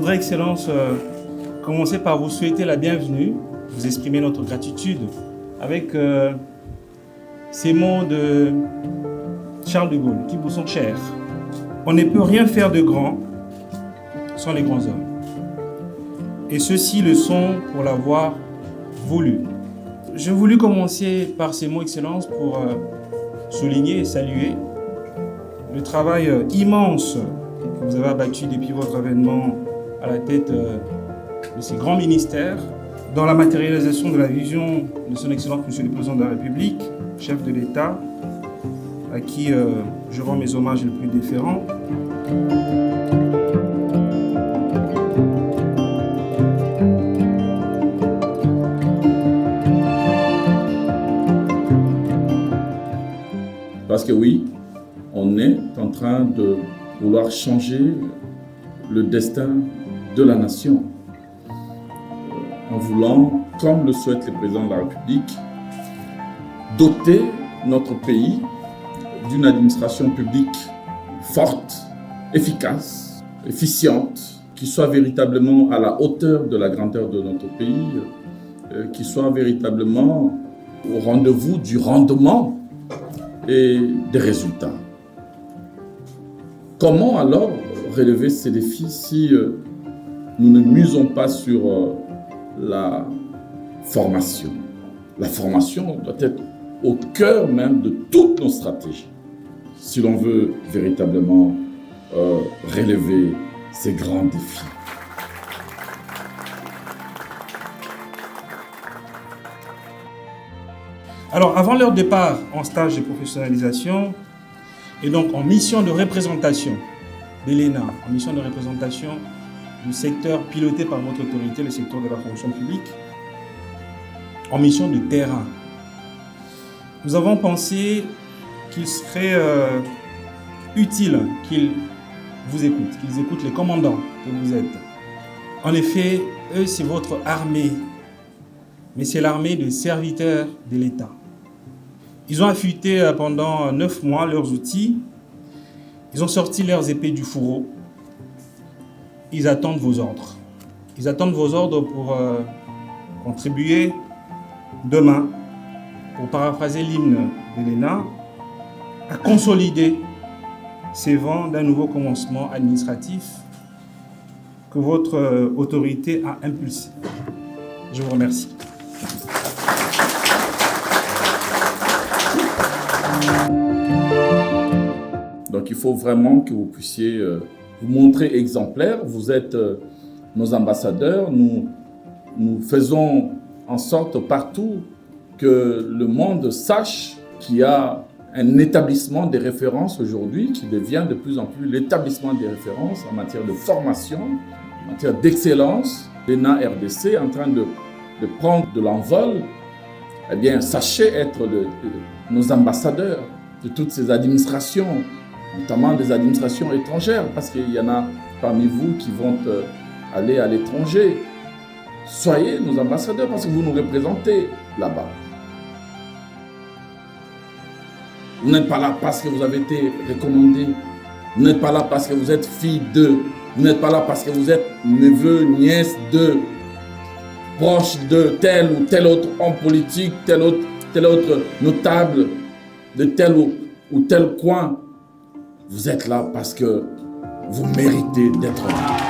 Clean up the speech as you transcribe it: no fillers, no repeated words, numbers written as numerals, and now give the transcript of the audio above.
voudrais, Excellence, commencer par vous souhaiter la bienvenue, vous exprimer notre gratitude avec ces mots de Charles de Gaulle qui vous sont chers. On ne peut rien faire de grand sans les grands hommes. Et ceux-ci le sont pour l'avoir voulu. J'ai voulu commencer par ces mots, Excellence, pour souligner et saluer le travail immense que vous avez abattu depuis votre avènement à la tête de ces grands ministères dans la matérialisation de la vision de son Excellence Monsieur le Président de la République, chef de l'État, à qui je rends mes hommages les plus déférents. Parce que oui, on est en train de vouloir changer le destin de la nation en voulant, comme le souhaite le président de la République, doter notre pays d'une administration publique forte, efficace, efficiente, qui soit véritablement à la hauteur de la grandeur de notre pays, qui soit véritablement au rendez-vous du rendement et des résultats. Comment alors relever ces défis si nous ne misons pas sur la formation? La formation doit être au cœur même de toutes nos stratégies si l'on veut véritablement relever ces grands défis. Alors, avant leur départ en stage de professionnalisation et donc en mission de représentation de l'ENA, en mission de représentation du secteur piloté par votre autorité, le secteur de la fonction publique, en mission de terrain, nous avons pensé qu'il serait utile qu'ils vous écoutent, qu'ils écoutent les commandants que vous êtes. En effet, eux, c'est votre armée, mais c'est l'armée de serviteurs de l'État. Ils ont affûté pendant 9 mois leurs outils, ils ont sorti leurs épées du fourreau, ils attendent vos ordres. Ils attendent vos ordres pour contribuer demain, pour paraphraser l'hymne de l'ENA, à consolider ces vents d'un nouveau commencement administratif que votre autorité a impulsé. Je vous remercie. Donc il faut vraiment que vous puissiez vous montrer exemplaire. Vous êtes nos ambassadeurs. Nous faisons en sorte partout que le monde sache qu'il y a un établissement des références aujourd'hui qui devient de plus en plus l'établissement des références en matière de formation, en matière d'excellence. L'ENA RDC en train de prendre de l'envol. Eh bien, sachez être nos ambassadeurs de toutes ces administrations, notamment des administrations étrangères, parce qu'il y en a parmi vous qui vont aller à l'étranger. Soyez nos ambassadeurs parce que vous nous représentez là-bas. Vous n'êtes pas là parce que vous avez été recommandé. Vous n'êtes pas là parce que vous êtes fille de. Vous n'êtes pas là parce que vous êtes neveu, nièce de, proche de tel ou tel autre homme politique, tel autre notable de tel ou tel coin. Vous êtes là parce que vous méritez d'être là.